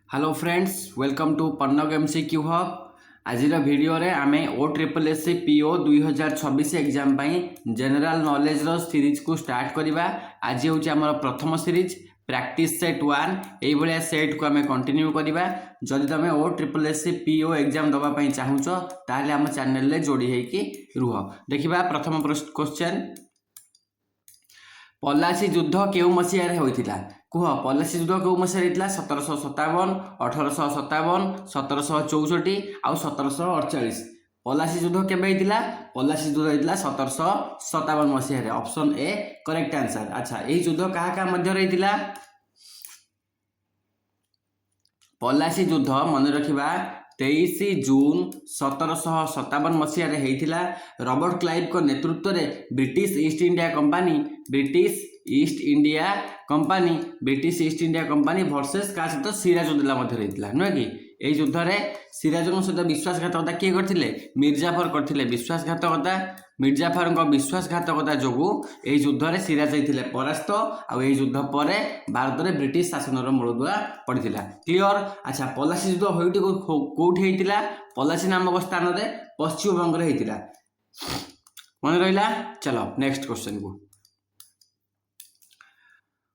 Hello friends welcome to Pannag MCQ hub आज video रे आमे OSSC PO 2026 exam general knowledge रो सीरीज को स्टार्ट करवा। आज हूँ आम प्रथम सीरीज प्रैक्टिस सेट 1 ये सेट को आम कंटिन्यू करवा। जदि तुम OSSC PO एग्जाम दवाई चाहूच ताहले आम चैनल रे जोड़ी होगी रुह। देखा प्रथम क्वेश्चन, पलासी युद्ध केउ मसीह होता कह। पलासी युद्ध केउ मसीह होता 1757, 1857, 1764 आउ 1748। पलासी युद्ध केबे होता? पलासी युद्ध होता 1757 मसीह। Option A correct answer. अच्छा, यही युद्ध क्या क्या मध्य होता? पलासी युद्ध मन रखा 23 जून 1757 मसीह होता। रॉबर्ट क्लाइव को नेतृत्व में British east India company versus का सहित सिराजुद्दौला होता नुहे कि यही युद्ध में सिराजुद्दौला सहित विश्वासघातकता किए करथिले? मिर्जाफर करथिले विश्वासघातकता। मिर्जाफर विश्वासघातकता जो यही युद्ध में सिराज होते परास्त। आई युद्ध पर भारत में ब्रिटिश शासन मूलदुआ पड़ता। क्लियर? अच्छा, पलासी युद्ध कौटी होता? पलासी नामक स्थान में पश्चिमबंग में होता। मन रहा? चलो नेक्स्ट क्वेश्चन को।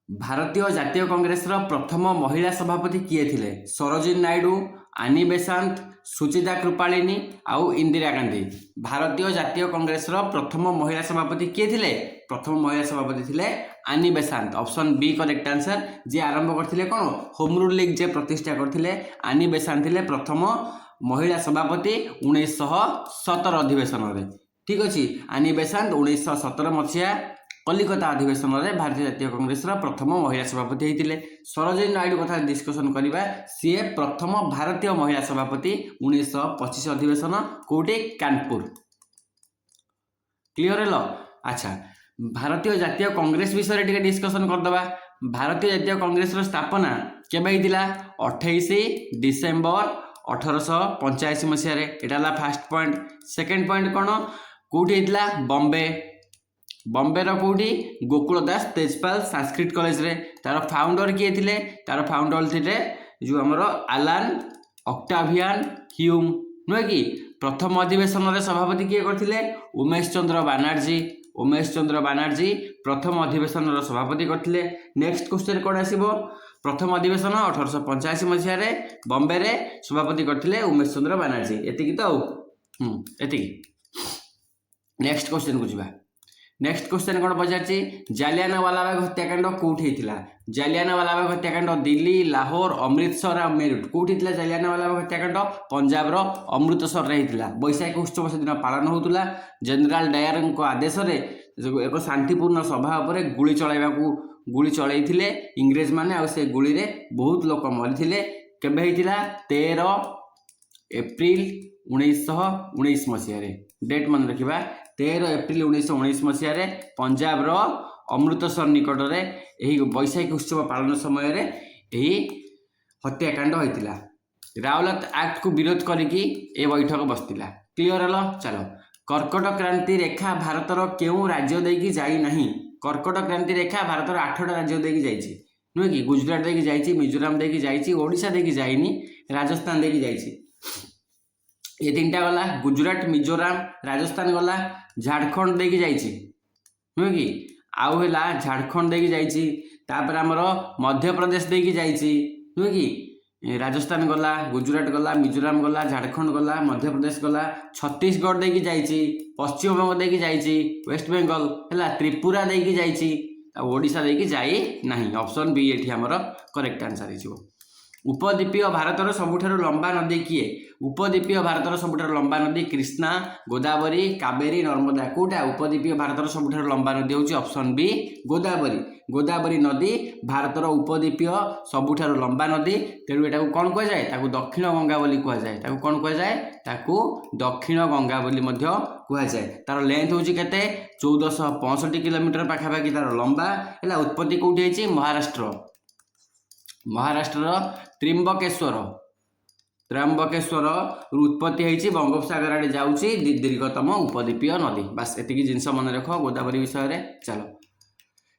भारतीय जातीय कांग्रेस प्रथम महिला सभापति किए थे? सरोजिनी नायडू, आनी बेसांत, सुचिता कृपालिनी आउ इंदिरा गांधी। भारतीय जातीय कांग्रेस प्रथम महिला सभापति किए थे? प्रथम महिला सभापति थे Annie Besant. Option B correct answer. जी आरंभ करथिले कौन? होम रूल लीग जे प्रतिष्ठा करथिले आनी बेसांत थे प्रथम महिला सभापति 1917 अधिवेशन में। ठीक अच्छे, आनी बेसांत 1917 मसीहा कलिकता अधिवेशन में भारतीय जातीय कांग्रेस प्रथम महिला सभापति होते। सरोजिनी नायडू कथा डिस्कसन करवा, सी प्रथम भारतीय महिला सभापति 1925 अधिवेशन कौटी? कानपुर। क्लियर है? अच्छा, भारतीय जातीय कांग्रेस विषय टे डिस्कसन करदे। भारतीय जातीय कांग्रेस स्थापना केबे होता? 28 डिसेम्बर 1885 मसीह। यहाँ फास्ट पॉइंट। सेकेंड पॉइंट कौन? कौटी होता? बॉम्बे। बॉम्बे कौटी? गोकुल दास तेजपाल संस्कृत कॉलेज रे। तार फाउंडर किए थे? तार फाउंडर थे जो आमर आलान ऑक्टावियन ह्यूम नुहे कि। प्रथम अधिवेशन में सभापति किए करथिले? उमेश चंद्र बनर्जी। उमेश चंद्र बनर्जी प्रथम अधिवेशन सभापति करथिले। नेक्स्ट क्वेश्चन कौन आसीबो? प्रथम अधिवेशन 1885 मसीह बॉम्बे रे सभापति करथिले उमेश चंद्र बनर्जी। एतिकी तो एतिकी। नेक्स्ट क्वेश्चन को जीवा। नेक्स्ट क्वेश्चन कौन पचारछि? जालियानवाला बाग हत्याकांड कौटी होता? जालियानवाला बाग हत्याकांड दिल्ली, लाहौर, अमृतसर और मेरठ। कौटी होता जालियानवाला बाग हत्याकांड? पंजाब अमृतसर रे होता। वैशाख उत्सव से दिन पालन होता। जनरल डायर आदेश एक शांतिपूर्ण सभा उपर गुली चलते इंग्रेज माने। आ से गुली रे बहुत लोक मरी। केबे होता? 13 एप्रिल 1919 मसीह। डेट मन रखा 13 एप्रिल 1919 मसीह पंजाब अमृतसर निकट में यही वैशाख उत्सव पालन समय यही हत्याकांड होता। रावलात एक्ट को विरोध करके ये बैठक बसला। क्लियर है? चलो, कर्कट क्रांति रेखा भारतर क्यों राज्य देकी जाई नहीं? कर्कट क्रांति रेखा भारतर 8टा राज्य देकी जाइए नुहे कि। गुजरात देकी जाइए, मिजोराम देकी जाइए, ओडिशा देकी जाइनी, राजस्थान देकी जाइए। ये 3टा गला। गुजरात, मिजोराम, राजस्थान गला। झारखंड देकी जाइए नुहे कि। आउ है झारखंड देकी जाइए। तापर आमर मध्य प्रदेश देकी जाइए नुहे कि। राजस्थान गला, गुजरात गला, मिजोराम गला, झारखंड गला, मध्य प्रदेश गला, छत्तीसगढ़ देकी जाइए, पश्चिमबंग देकी जाइए, वेस्ट बेंगल है, त्रिपुरा देकी जाइए, ओडिशा देकी जाई नहीं। ऑप्शन बी ये आमर करेक्ट आंसर हो। उपद्वीपीय भारतर सबुठार लंबा नदी किए? उपद्वीपीय भारतर सबुठार लंबा नदी कृष्णा, गोदावरी, कावेरी, नर्मदा। कौटा उपद्वीपीय भारतर सबुठार लंबा नदी होची? Option B Godavari. गोदावरी नदी भारतर उपद्वीपीय सबुठार लंबा नदी। तेणु एटा कौन कह जाए? ताकू दक्षिण गंगा बोली कह जाए। ताकू कौन कह जाए? ताकू दक्षिण गंगा बोली मध्य कह जाए। तार लेंथ होची केते? 1465 किलोमीटर पाखापाखि तार लंबा है। उत्पत्ति कौटी होची? महाराष्ट्र। महाराष्ट्र त्रयंबकेश्वर उत्पत्ति होती बंगोपसागर आड़े जाऊँगी दीर्घतम उपद्वीपीय नदी। बास एतिकी जिनस मन रख गोदावरी विषय रे। चलो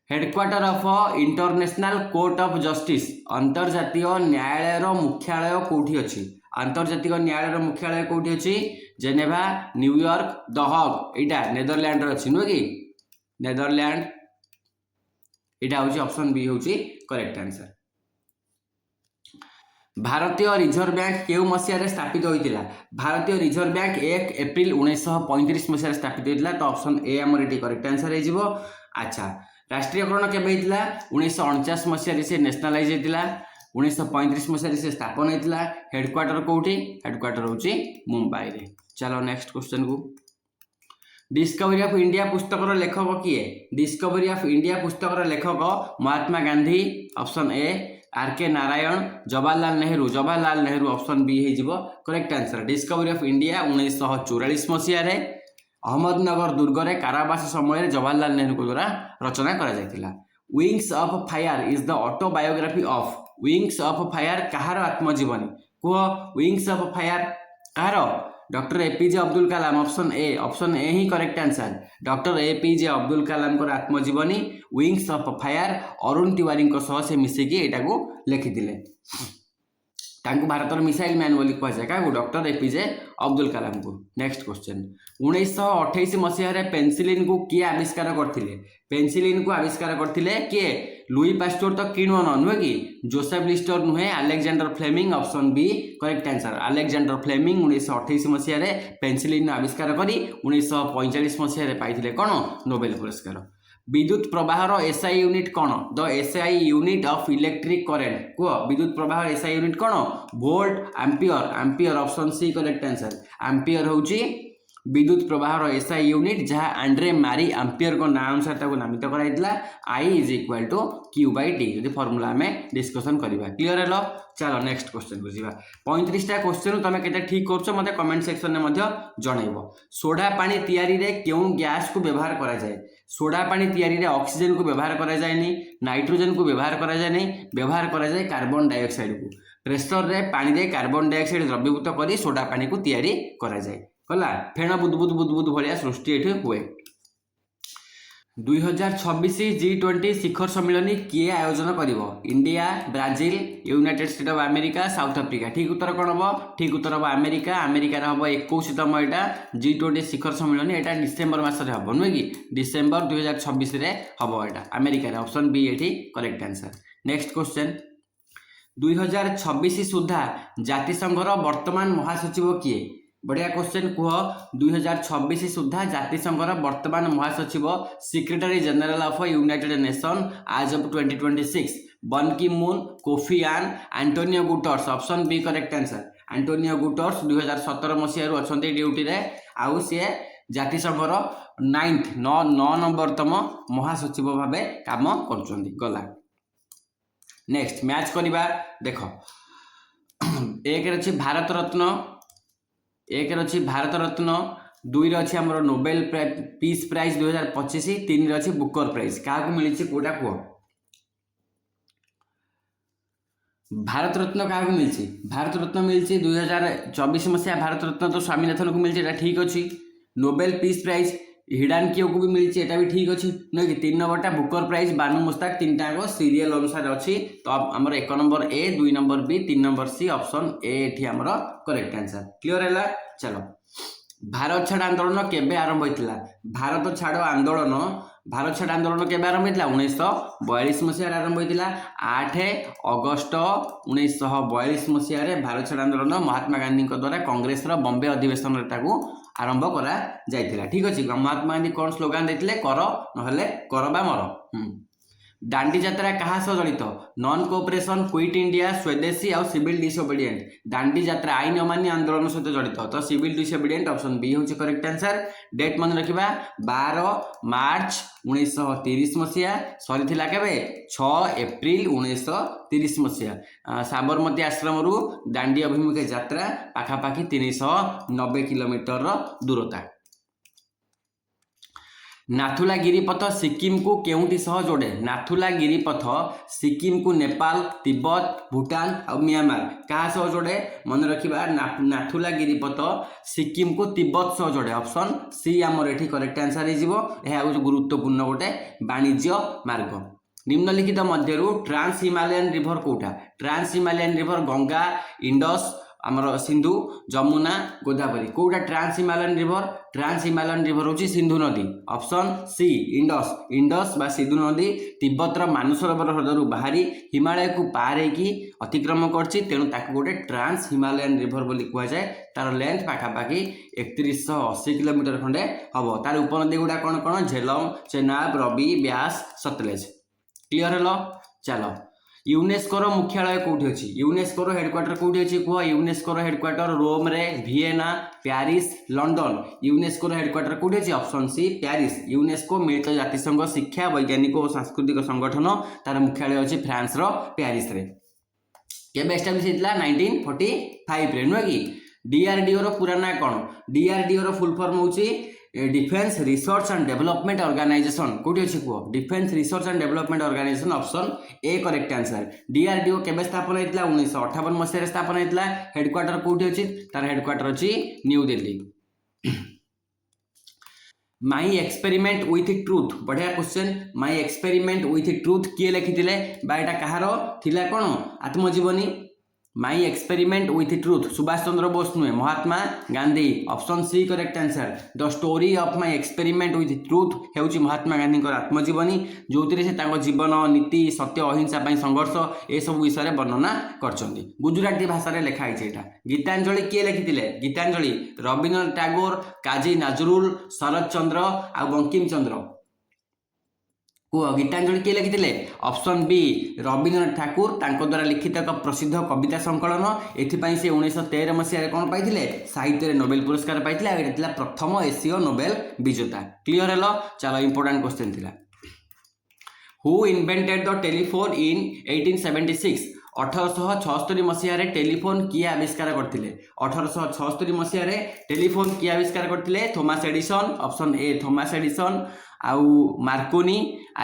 headquarter of international court of justice अंतर्जातीय न्यायालय मुख्यालय कौटी अच्छी अंतर्जातीय न्यायालय मुख्यालय कौटी अच्छी जेनेवा न्यूयॉर्क द हग यहाँ नेदरलैंड अच्छी नुह कि नेदरलैंड यहाँ हूँ ऑप्शन बी हूँ करेक्ट आंसर। भारतीय रिजर्व बैंक केउ मसीह स्थापित होता भारतीय रिजर्व बैंक 1 एप्रिल 1935 मसीह स्थापित होता तो ऑप्शन ए आमर ये करेक्ट आंसर हो। अच्छा राष्ट्रीयकरण केवे होता 1949 मसीह से नेशनलाइज होता 1935 मसीह से स्थापन होता हेडक्वार्टर कौटी हेडक्वार्टर हूँ मुंबई रे। चलो नेक्स्ट क्वेश्चन को डिस्कवरी ऑफ इंडिया पुस्तकर लेखक किए डिस्कवरी ऑफ इंडिया पुस्तकर लेखक Mahatma Gandhi option A R K Narayan Jawaharlal Nehru option B हो correct answer. Discovery of India 1944 मसीह अहमदनगर दुर्ग कारावास समय जवाहरलाल नेहरू द्वारा रचना करा wings of fire is the autobiography of wings of fire कहार आत्मजीवनी कह विंग्स ऑफ फायर कहार doctor APJ Abdul Kalam option A he correct answer. Doctor APJ Abdul Kalam आत्मजीवनी wings of fire Arun Tiwari से मिसिकी यहाँ को लिखिले भारतर मिसाइल मैन बोली कहुए क्या डॉक्टर एपीजे अब्दुल कलाम को। नेक्स्ट क्वेश्चन 1928 मसीह पेनिसिलिन को किए आविष्कार करथिले पेनिसिलिन को आविष्कार करथिले किए लुई पास्चर तो किणु न नुहे कि जोसेफ लिस्टर नुहे Alexander Fleming option B correct answer. Alexander Fleming 1928 मसीह पेनिसिलिन आविष्कार करी 1945 मसीह पाइथिले कौन नोबेल पुरस्कार। विद्युत प्रवाहर एसआई यूनिट कौन the SI unit of electric current कह विद्युत प्रवाहर एसआई यूनिट कौन volt ampere ampere option C correct answer. Ampere हूँ विद्युत प्रवाहर एसआई यूनिट जहाँ आंड्रे मारी एम्पियर को नाम अनुसार नामित कराइला I is equal to Q by T जो फर्मूला आम डिस्कसन करवा क्लीयर है। चलो नेक्स्ट क्वेश्चन को जीवा 35टा क्वेश्चन तुम के ठीक कर मत कमेंट सेक्शन में जनइब। सोडा पानी तैयारी रे क्यों गैस को व्यवहार करा जाए सोडा पानी तैयारी रे ऑक्सीजन को व्यवहार करा जाए नाइट्रोजन को व्यवहार करा जाए व्यवहार करा जाए कार्बन डाइऑक्साइड को प्रेसर रे पानी रे कार्बन डाइऑक्साइड द्रवीभूत कर सोडा पानी को तैयारी करा जाए कला फेण बुदबुद भाया सृष्टि ये हुए। 2026 G20 शिखर सम्मेलन किए आयोजन करिवो India Brazil United State of America South Africa ठीक उत्तर कौन हम ठीक उत्तर हम अमेरिका अमेरिकार हम 21तम यहाँ G20 शिखर सम्मेलन यहाँ डिसेम्बर मसरे हम नुहे कि डिसेम्बर 2026 हम यहाँ अमेरिका ऑप्शन बी ये करेक्ट आंसर। नेक्स्ट क्वेश्चन 2026 सुधा जातिसंघर वर्तमान महासचिव किए बढ़िया क्वेश्चन कह 2026 सुधा जातिसंघर वर्तमान महासचिव secretary general of united nation as of 2026 Ban Ki Moon Kofi Annan Antonio Guterres option B correct answer. Antonio Guterres 2017 मसीह अच्छा ड्यूटी रे आउ सी जातिसंघर 9 नंबरतम महासचिव भाव काम कर। नेक्स्ट मैच करवा देख एक अच्छी भारत रत्न एक अच्छी भारत रत्न 2 अच्छी आमर नोबेल पीस प्राइज 2025 3 अच्छी बुकर प्राइज क्या मिली कोटा कह भारत रत्न क्या मिली भारत रत्न मिली 2024 मसीहा भारत रत्न तो स्वामीनाथन को मिली ठीक अच्छी नोबेल पीस प्राइज हिडान कियो को भी मिली एटा भी ठीक अच्छी नुहे कि 3 नंबरटा बुकर प्राइज बानू मुस्ताक 3टाक सीरियल अनुसार अच्छी तो आमर 1 number A 2 number B 3 number C option A ये आमर करेक्ट आंसर क्लियर है। चलो भारत छाड़ आंदोलन केबे आरंभ होता भारत छाड़ आंदोलन केबे आरंभ होता 1942 मसीह आरंभ होता 8 अगस्त 1942 मसीह भारत छाड़ आंदोलन महात्मा गांधी द्वारा कांग्रेस बॉम्बे अधिवेशन आरंभ करा जाइथिला ठीक अच्छे। महात्मा गांधी कौन स्लोगान देते कर नहले कर बा मर। दांडी यात्रा क्या सह जड़ित नॉन कोऑपरेशन क्विट इंडिया स्वदेशी और सिविल डिसोबीडिएंट दांडी यात्रा आईन अमान्य आंदोलन सहित जड़ित तो सिविल डिसोबीडिएंट ऑप्शन बी हूँ करेक्ट आंसर। डेट मन रखा 12 मार्च 1930 मसीहा सरी के 6 एप्रिल 1930 मसीहा साबरमती आश्रम दांडी अभिमुखे यात्रा पाखापाखि 390 किलोमीटर दूरता। नाथुला गिरिपथ सिक्किम को केउंटी सह जोड़े नाथुला गिरिपथ सिक्किम को नेपाल तिब्बत भूटान और म्यांमार क्या सह जोड़े मन रखा नाथुला गिरिपथ सिक्किम को तिब्बत सह जोड़े ऑप्शन सी आमर एठी करेक्ट आंसर हो गुरुत्वपूर्ण गोटे वाणिज्य मार्ग निम्नलिखित मध्यरु ट्रांस हिमालयन रिवर कोटा trans Himalayan river Ganga Indus आमर सिंधु जमुना गोदावरी कोटा ट्रांस हिमालयन रिवर हूँ सिंधु नदी ऑप्शन सी इंडस इंडस बा सिंधु नदी तिब्बतर मानसरोवर ह्रदर बाहरी हिमालय को पार होगी अतिक्रम करछि तेणु ताकू गोटे ट्रांस हिमालयन रिवर बोली कहुए तार लेंथ पाखापाखि 3180 किलोमीटर खंडे हम तार उपनदी गुड़ा कौन कौन झेलम चेनाब रवि ब्यास सतलेज क्लियर हेलो चलो यूनेस्को मुख्यालय कौटी अच्छी यूनेस्को हेडक्वार्टर कौटी अच्छी कह यूनेस्को हेडक्वार्टर रोम रे Vienna Paris London UNESCO headquarter कौटी अच्छी ऑप्शन सी पेरिस यूनेस्को मिलित जातिसंघ शिक्षा वैज्ञानिक और सांस्कृतिक संगठन तार मुख्यालय अच्छी फ्रांस रो पेरिस रे केबे एस्टाब्लिश होता 1945 रे नुह कि डीआरडीओ रो पूरा ना कौन डीआरडीओ रो फुल फॉर्म होची defence research and development organisation कौटी अच्छी कह defence research and development organisation option A correct answer DRDO केबे स्थापन होता 1958 मसीह स्थापन होता हेडक्वार्टर कौटी अच्छी तार हेडक्वार्टर अच्छी new Delhi my experiment with truth बढ़िया question my experiment with truth किए लिखिथिले बा एटा कहार थिला कोन आत्मजीवनी my experiment with truth Subhash Chandra Bose नुहे Mahatma Gandhi option C correct answer the story of my experiment with truth हेउची महात्मा गांधी आत्मजीवनी जो से जीवन नीति सत्य अहिंसा संघर्ष ए सब विषय वर्णना करछंती गुजराती भाषा लिखाई है गीतांजलि किए लिखिथिले गीतांजलि रवीन्द्रनाथ टैगोर काजी नजरुल शरद चंद्र आ बंकिम चंद्र गीतांजलि किए लिखिथिले ऑप्शन बी रवीन्द्रनाथ ठाकुर तांको द्वारा लिखित एक प्रसिद्ध कविता संकलन एथिपाई से 1913 मसीह कौन पाइथिले साहित्य नोबेल पुरस्कार पाइथिले आ एटा प्रथम एशियो नोबेल विजेता क्लियर हेलो चलो इंपोर्टेंट क्वेश्चन थिला who invented the telephone in 1876 1876 मसीह टेलीफोन किए आविष्कार करथिले 1876 मसीह टेलीफोन किए आविष्कार करथिले Thomas Edison option A Thomas Edison आउ Marconi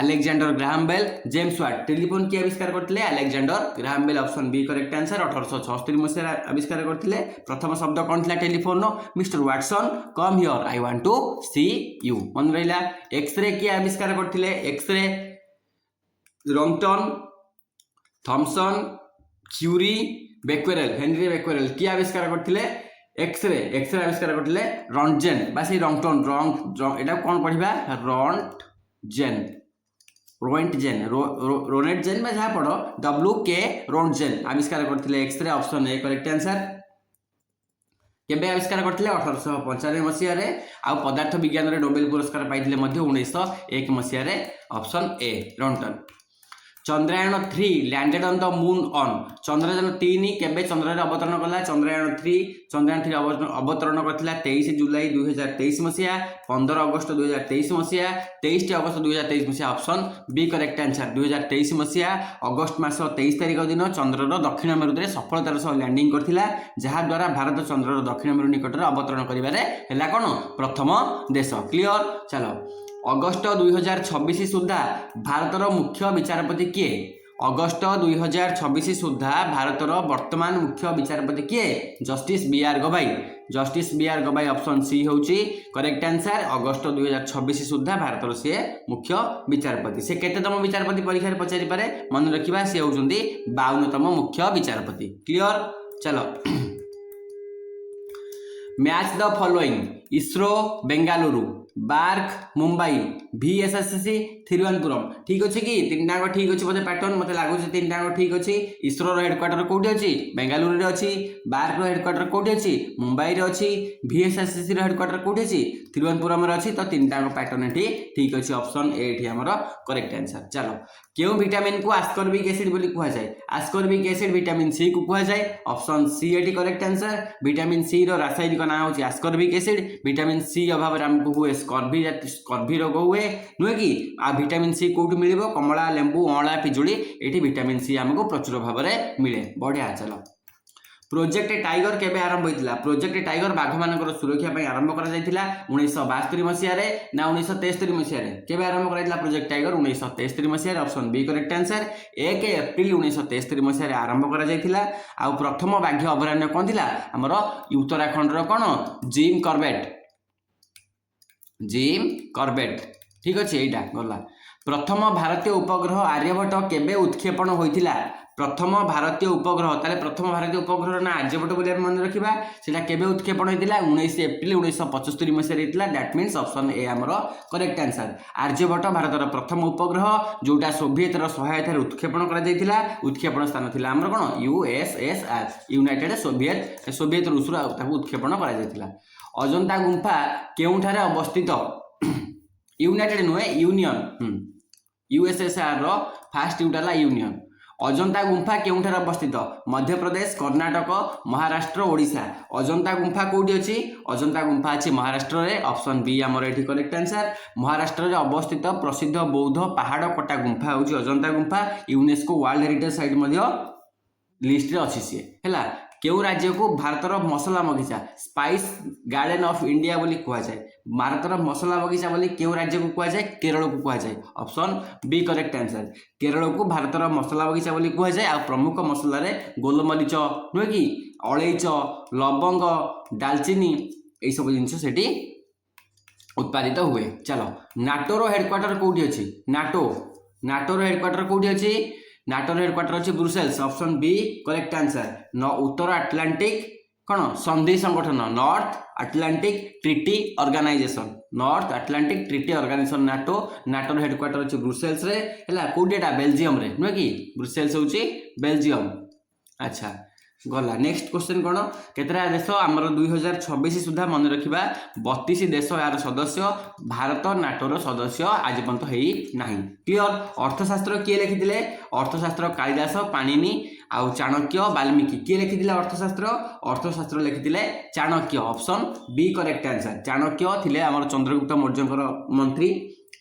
Alexander Graham Bell James Watt telephone किए आविष्कार करथिले Alexander Graham Bell option B correct answer 1876 मसीह आविष्कार करथिले प्रथम शब्द कौन थिला telephone mister Watson come here I want to C you मन रहिला एक्सरे किए आविष्कार करथिले एक्सरे रॉन्गटन थॉमसन क्यूरी बेक्वेरेल हेनरी बेक्वेरेल किए आविष्कार करथिले एक्सरे आविष्कार करथिले रॉन्टजेन बा से रॉन्गटन रॉन्ग एटा कौन पढ़िबा रोएंटजेन रोनेटजेन बा जहाँ पढ़ो WK रोएंटजेन आविष्कार करथिले x ray option A correct answer केबे आविष्कार करथिले 1895 मसीह रे आ पदार्थ विज्ञान रे नोबेल पुरस्कार पाइथिले मध्ये 1901 मसीह रे option A Roentgen Chandrayaan 3 landed on the moon on Chandrayaan 3 केबे चंद्र रे अवतरण कला चंद्रयान 3 अवतरण करथिला 23 जुलाई 2023 मसीहा 15 अगस्त 2023 मसीहा 23 अगस्त 2023 मसीहा ऑप्शन बी करेक्ट आंसर 2023 मसीहा अगस्त मास 23 तारिख दिन चंद्रर दक्षिण मेरु रे सफलतार सह लैंडिंग करथिला जहा द्वारा भारत चंद्रर दक्षिण मेरु निकट रे अवतरण करिबारे हैला कोन प्रथम देश क्लियर चलो अगस्त 2026 सुधा भारतर मुख्य विचारपति किए अगस्त 2026 सुधा भारतर वर्तमान मुख्य विचारपति किए जस्टिस BR गवाई ऑप्शन सी होची करेक्ट आंसर अगस्त 2026 सुधा भारतर से मुख्य विचारपति से केतेतम विचारपति परीक्षा पचारि पारे मन रखिबा से होउचंदी 52तम मुख्य विचारपति क्लियर चलो match the following ISRO Bengaluru BARC Mumbai VSSC Thiruvananthapuram ठीक अच्छे कि तीन टाक ठीक अच्छे बोले पैटर्न मत लगुच तीन टाक ठीक अच्छी इसरो हेडक्वार्टर कौटी अच्छी बेंगालुरु अच्छी बार्क हेडक्वार्टर कौटी अच्छी मुंबई रे अच्छी VSSC हेडक्वार्टर कौटी अच्छी थिरुवनंतपुरम अच्छी तो तीन टाक पैटर्न ये ठीक अच्छे ऑप्शन ए आमर करेक्ट आंसर चलो क्यों विटामिन को आस्कॉर्बिक एसिड बोली कहुए आस्कॉर्बिक एसिड विटामिन सी को कहुए ऑप्शन सी एटी करेक्ट आंसर विटामिन सी रो रासायनिक नाम होची आस्कॉर्बिक एसिड विटामिन सी अभाव रे हमको हुए स्कर्वी रोग हुए नुहे कि आ विटामिन सी कौटू मिल कमला लेंबू अँला पिजुड़ी ये विटामिन सी आमको प्रचुर भाव में मिले बढ़िया चलो प्रोजेक्ट टाइगर केबे आरंभ होइतिला प्रोजेक्ट टाइगर बाघ मानकर सुरक्षा पई आरंभ करा जायतिला 1972 मसिया रे ना 1973 मसिया रे केबे आरंभ कराइतिला प्रोजेक्ट टाइगर 1973 मसिया रे option B correct answer 1 April 1973 मसिया रे आरंभ करा जायतिला आ प्रथम बाघ अभयारण्य कोन थिला हमर उत्तराखंड रो कोन जिम कॉर्बेट ठीक अछि एटा गला प्रथम भारतीय उपग्रह आर्यभट्ट केबे उत्क्षेपण होइतिला प्रथम भारतीय उपग्रह ताले प्रथम भारतीय उपग्रह ना आर्यभट्ट बोली मन रखिबा सेटा केबे उत्क्षेपण होइतिला 19 एप्रिल 1975 मसिया रे हितला दैट मींस ऑप्शन ए हमरो करेक्ट आंसर आर्यभट्ट भारतर प्रथम उपग्रह जोटा सोवियत रो सहायता रे उत्क्षेपण करा जायतिला उत्क्षेपण स्थान थिला हमरो कोन यूएसएसआर यूनाइटेड सोवियत रूस रो ताकू उत्क्षेपण करा जायतिला अजंता गुंफा केउठारे अवस्थित यूनाइटेड नुहे यूनियन यूएसएसआर रो फास्ट यूटाला यूनियन अजंता गुंफा केउठारे अवस्थित मध्य प्रदेश कर्नाटक महाराष्ट्र ओडिशा अजंता गुंफा कोठी अछि अजंता गुंफा अछि महाराष्ट्र रे ऑप्शन बी हमर एठी करेक्ट आंसर महाराष्ट्र रे अवस्थित प्रसिद्ध बौद्ध पहाड़ कटा गुंफा होछि अजंता गुंफा यूनेस्को वर्ल्ड हेरिटेज साइट मध्ये लिस्ट रे अछि से हैला केउ राज्य को भारतर मसला बगीचा स्पाइस गार्डन ऑफ इंडिया बोली कुआ जाए भारतर मसला बगीचा बोली केउ राज्य को कुआ जाए केरल को कुआ जाए option B correct answer Kerala को भारतर मसला बगीचा बोली कुआ जाए आ प्रमुख मसला रे गोलमरीच नुहे कि अलैच लवंग दालचीनी ए सब जिंस सेठी उत्पादित हुए चलो नाटोर हेडक्वार्टर कोठी अछि नाटोर हेडक्वार्टर कोठी अछि नाटोर हेडक्वार्टर अछि Brussels option B correct answer न उत्तर अटलांटिक कौन संधि संगठन नॉर्थ अटलांटिक ट्रिटी ऑर्गेनाइजेशन नाटोर हेडक्वार्टर अछि ब्रुसेल्स रे हैला कोडेटा बेल्जियम रे नुहे कि ब्रुसेल्स होछि बेल्जियम अच्छा गला नेक्स्ट क्वेश्चन कौन केतरा देश आमर 2026 सुधा मन रखिबा 32 देश यार सदस्य भारत नाटोर सदस्य आज पर्यंत हेई नाही क्लियर अर्थशास्त्र किए लिखिथिले अर्थशास्त्र कालिदास पाणिनि आउ चाणक्य वाल्मीकि किए लिखिथिले अर्थशास्त्र लिखिथिले Chanakya option B correct answer Chanakya थिले आमर चंद्रगुप्त मौर्यकर मंत्री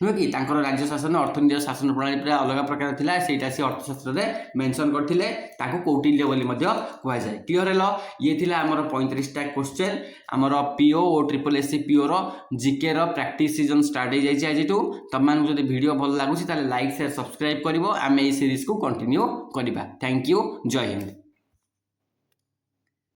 नुहे कि राज्य शासन अर्थनीति शासन प्रणाली पूरा अलग प्रकार थिला सेटा सी अर्थशास्त्र रे मेंशन करथिले ताको कौटिल्य बोली मध्य कुआ जाय क्लियर हेलो ये थिला हमर 35 टा क्वेश्चन हमर पीओ और ट्रिपल एससी पीओ रो जीके रो प्रैक्टिस सीजन स्टार्ट हो जाय आज टू तमान जदि वीडियो भल लागुची ताले लाइक शेयर सब्सक्राइब करिवो आमे ए सीरीज को कंटिन्यू करिबा थैंक यू जय हिंद।